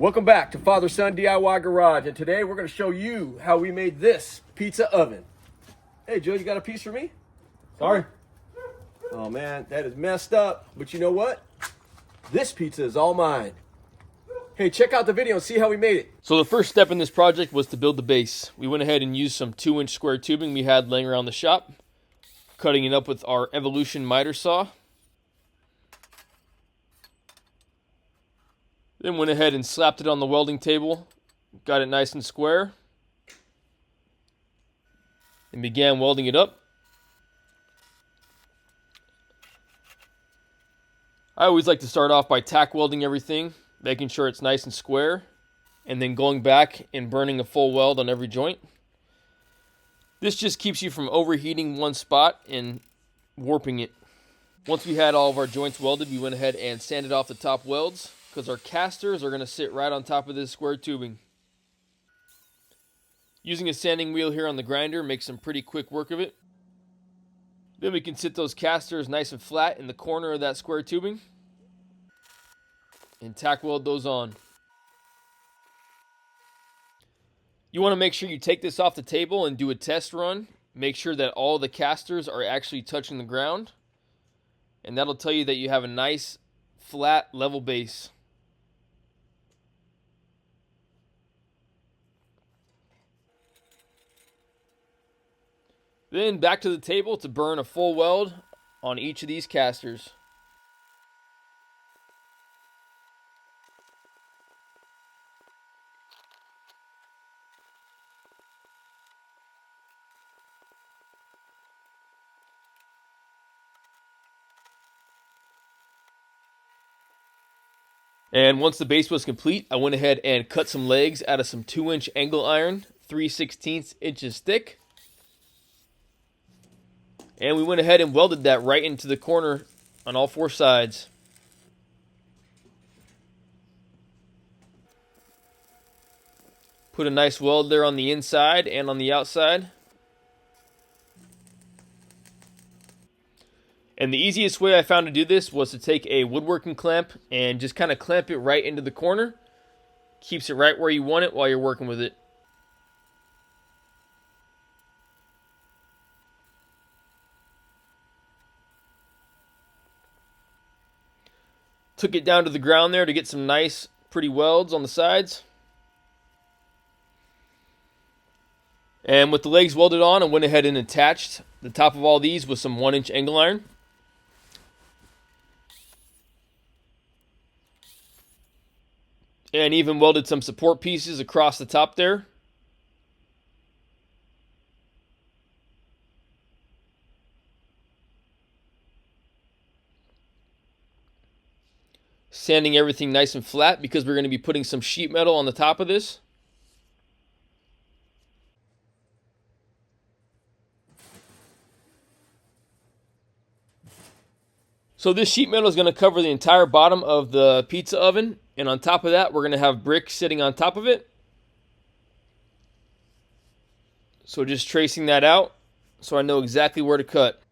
Welcome back to Father-Son DIY Garage, and today we're going to show you how we made this pizza oven. Hey Joe, you got a piece for me? Sorry. Oh man, that is messed up, but you know what? This pizza is all mine. Hey, check out the video and see how we made it. So the first step in this project was to build the base. We went ahead and used some 2-inch square tubing we had laying around the shop, cutting it up with our Evolution miter saw. Then went ahead and slapped it on the welding table, got it nice and square, and began welding it up. I always like to start off by tack welding everything, making sure it's nice and square, and then going back and burning a full weld on every joint. This just keeps you from overheating one spot and warping it. Once we had all of our joints welded, we went ahead and sanded off the top welds, because our casters are going to sit right on top of this square tubing. Using a sanding wheel here on the grinder makes some pretty quick work of it. Then we can sit those casters nice and flat in the corner of that square tubing and tack weld those on. You want to make sure you take this off the table and do a test run. Make sure that all the casters are actually touching the ground, and that'll tell you that you have a nice flat level base. Then back to the table to burn a full weld on each of these casters. And once the base was complete, I went ahead and cut some legs out of some 2-inch angle iron, 3/16 inches thick. And we went ahead and welded that right into the corner on all 4 sides. Put a nice weld there on the inside and on the outside. And the easiest way I found to do this was to take a woodworking clamp and just kind of clamp it right into the corner. Keeps it right where you want it while you're working with it. Took it down to the ground there to get some nice, pretty welds on the sides. And with the legs welded on, I went ahead and attached the top of all these with some 1-inch angle iron. And even welded some support pieces across the top there. Sanding everything nice and flat because we're going to be putting some sheet metal on the top of this. So this sheet metal is going to cover the entire bottom of the pizza oven, and on top of that we're going to have brick sitting on top of it. So just tracing that out so I know exactly where to cut.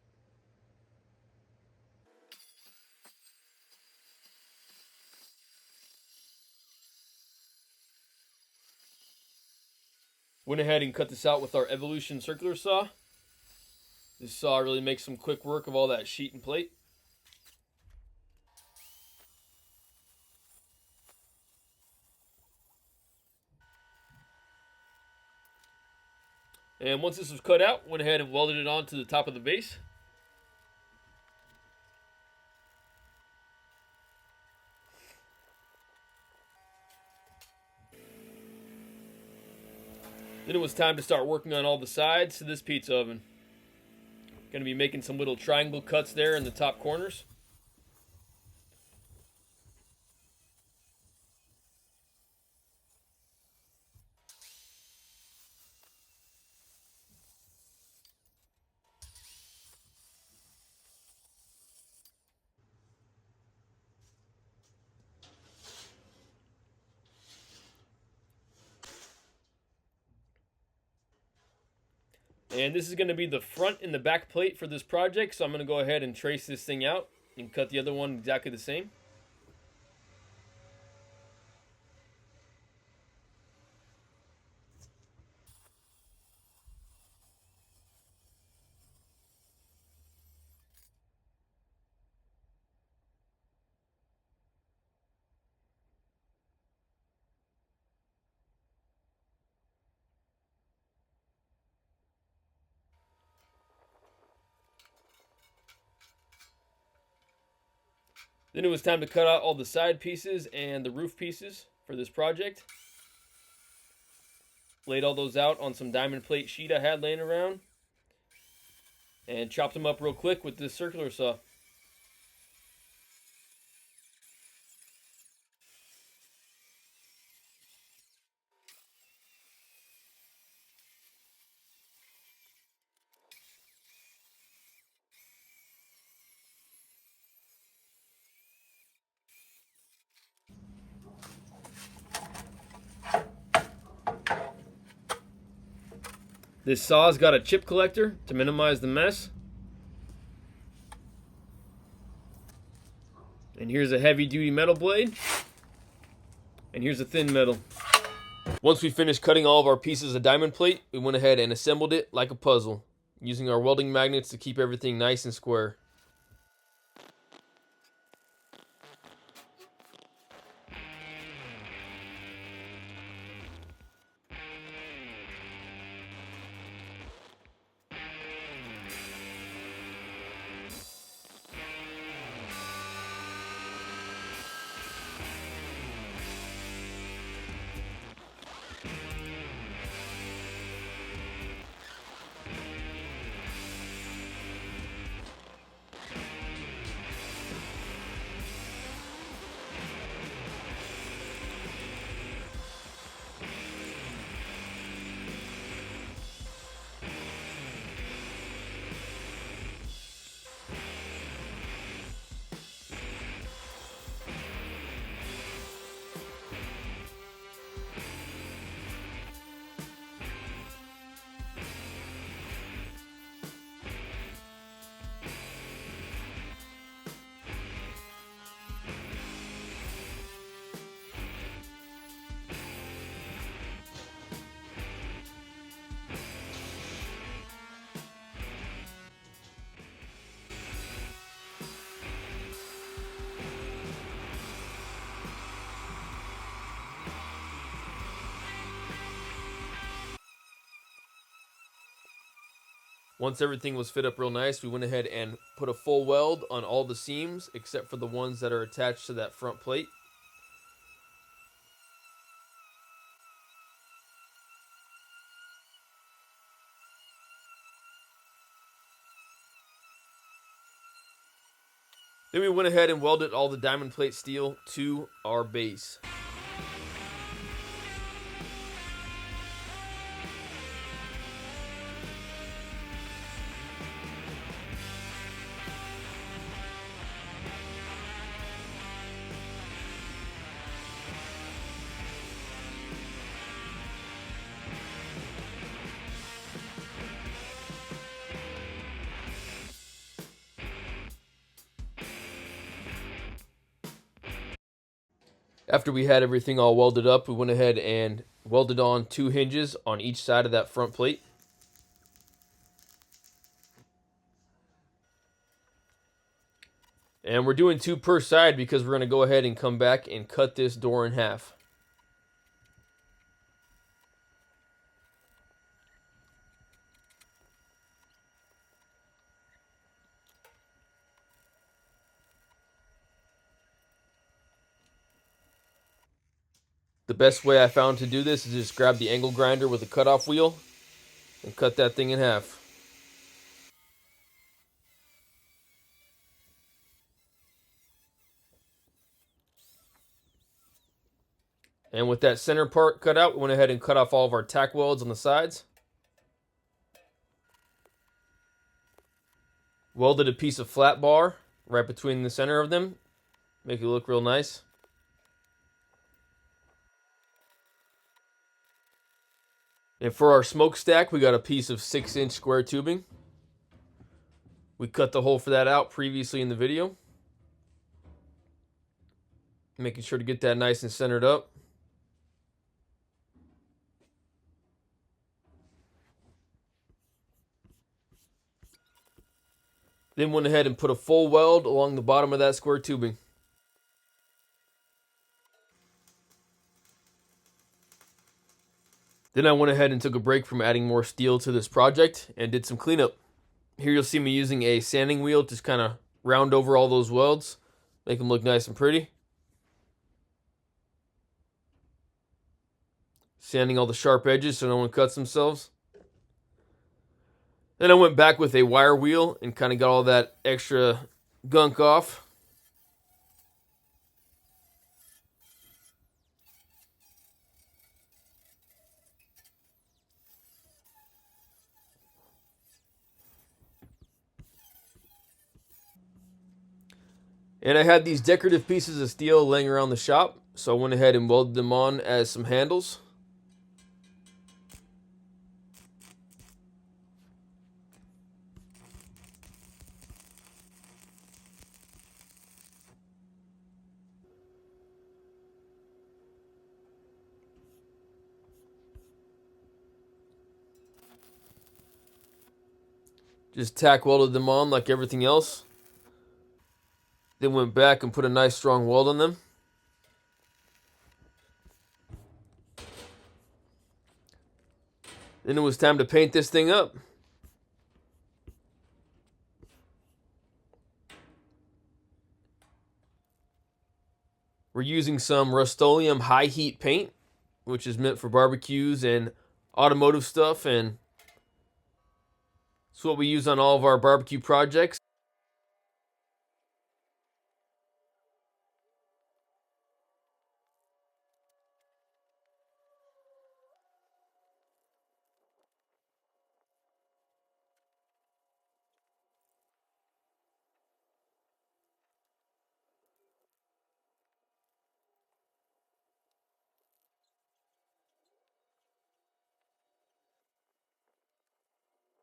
Went ahead and cut this out with our Evolution circular saw. This saw really makes some quick work of all that sheet and plate. And once this was cut out, went ahead and welded it onto the top of the base. Then it was time to start working on all the sides to this pizza oven. Going to be making some little triangle cuts there in the top corners. And this is going to be the front and the back plate for this project, so I'm going to go ahead and trace this thing out and cut the other one exactly the same. Then it was time to cut out all the side pieces and the roof pieces for this project. Laid all those out on some diamond plate sheet I had laying around. And chopped them up real quick with this circular saw. This saw's got a chip collector to minimize the mess. And here's a heavy duty metal blade. And here's a thin metal. Once we finished cutting all of our pieces of diamond plate, we went ahead and assembled it like a puzzle, using our welding magnets to keep everything nice and square. Once everything was fit up real nice, we went ahead and put a full weld on all the seams except for the ones that are attached to that front plate. Then we went ahead and welded all the diamond plate steel to our base. After we had everything all welded up, we went ahead and welded on 2 hinges on each side of that front plate. And we're doing 2 per side because we're going to go ahead and come back and cut this door in half. The best way I found to do this is just grab the angle grinder with a cutoff wheel and cut that thing in half. And with that center part cut out, we went ahead and cut off all of our tack welds on the sides. Welded a piece of flat bar right between the center of them. Make it look real nice. And for our smokestack, we got a piece of 6-inch square tubing. We cut the hole for that out previously in the video. Making sure to get that nice and centered up. Then went ahead and put a full weld along the bottom of that square tubing. Then I went ahead and took a break from adding more steel to this project and did some cleanup. Here you'll see me using a sanding wheel to just kind of round over all those welds. Make them look nice and pretty. Sanding all the sharp edges so no one cuts themselves. Then I went back with a wire wheel and kind of got all that extra gunk off. And I had these decorative pieces of steel laying around the shop, so I went ahead and welded them on as some handles. Just tack welded them on like everything else. Then went back and put a nice strong weld on them. Then it was time to paint this thing up. We're using some Rust-Oleum high heat paint, which is meant for barbecues and automotive stuff, and it's what we use on all of our barbecue projects.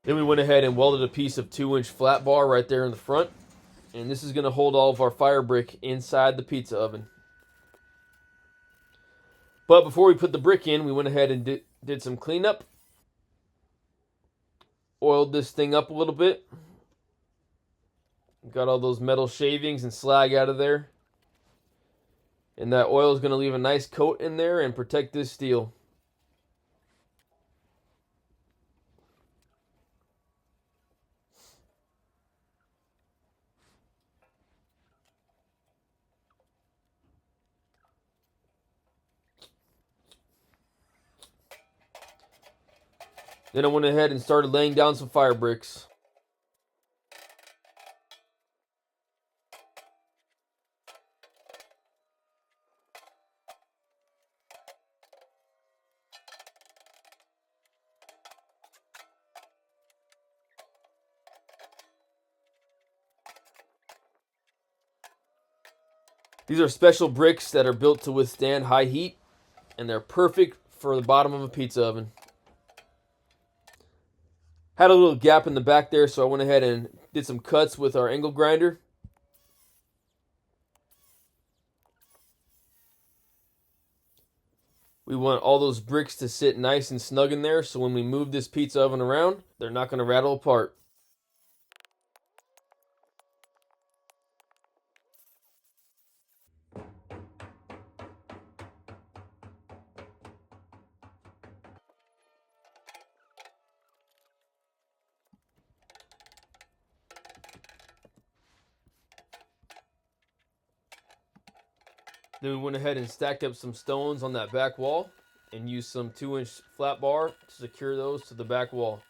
Then we went ahead and welded a piece of 2-inch flat bar right there in the front. And this is going to hold all of our fire brick inside the pizza oven. But before we put the brick in, we went ahead and did some cleanup. Oiled this thing up a little bit. Got all those metal shavings and slag out of there. And that oil is going to leave a nice coat in there and protect this steel. Then I went ahead and started laying down some fire bricks. These are special bricks that are built to withstand high heat, and they're perfect for the bottom of a pizza oven. Had a little gap in the back there, so I went ahead and did some cuts with our angle grinder. We want all those bricks to sit nice and snug in there, so when we move this pizza oven around, they're not going to rattle apart. Then we went ahead and stacked up some stones on that back wall and used some 2-inch flat bar to secure those to the back wall.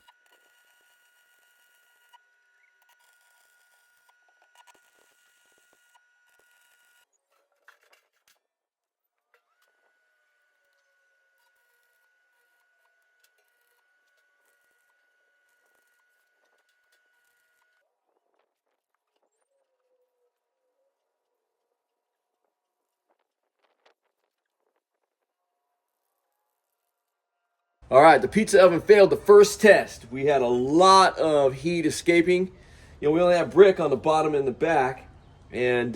All right, the pizza oven failed the first test. We had a lot of heat escaping. You know, we only have brick on the bottom and the back. And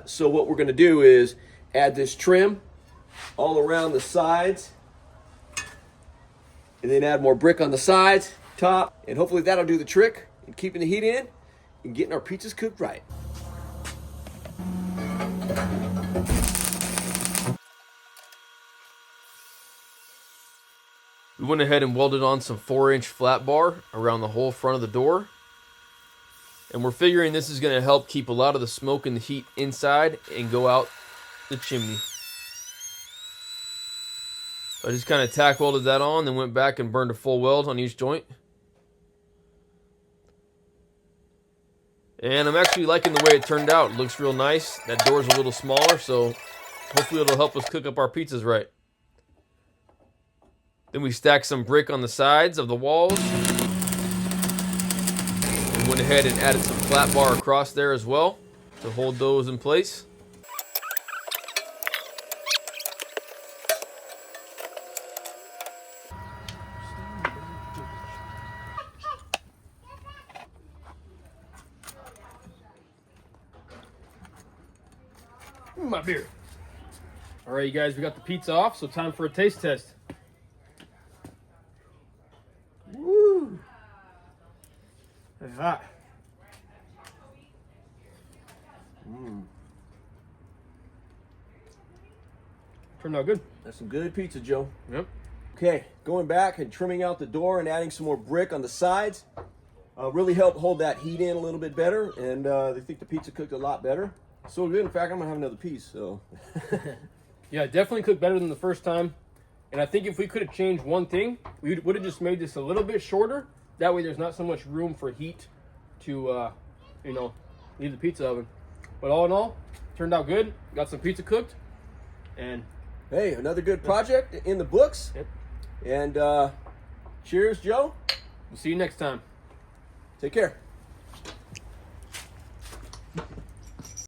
so what we're going to do is add this trim all around the sides. And then add more brick on the sides, top. And hopefully that'll do the trick in keeping the heat in and getting our pizzas cooked right. We went ahead and welded on some 4-inch flat bar around the whole front of the door. And we're figuring this is going to help keep a lot of the smoke and the heat inside and go out the chimney. So I just kind of tack welded that on, then went back and burned a full weld on each joint. And I'm actually liking the way it turned out. It looks real nice. That door's a little smaller, so hopefully it'll help us cook up our pizzas right. Then we stacked some brick on the sides of the walls. And went ahead and added some flat bar across there as well to hold those in place. My beer. All right, you guys, we got the pizza off, so time for a taste test. Woo! It's hot. Turned out good. That's some good pizza, Joe. Yep. Okay, going back and trimming out the door and adding some more brick on the sides really helped hold that heat in a little bit better, and they think the pizza cooked a lot better. So good, in fact, I'm gonna have another piece, so. Yeah, it definitely cooked better than the first time. And I think if we could have changed one thing, we would have just made this a little bit shorter. That way there's not so much room for heat to, you know, leave the pizza oven. But all in all, turned out good. Got some pizza cooked. And Hey, another good project in the books. Yep. And cheers, Joe. we'll see you next time. Take care.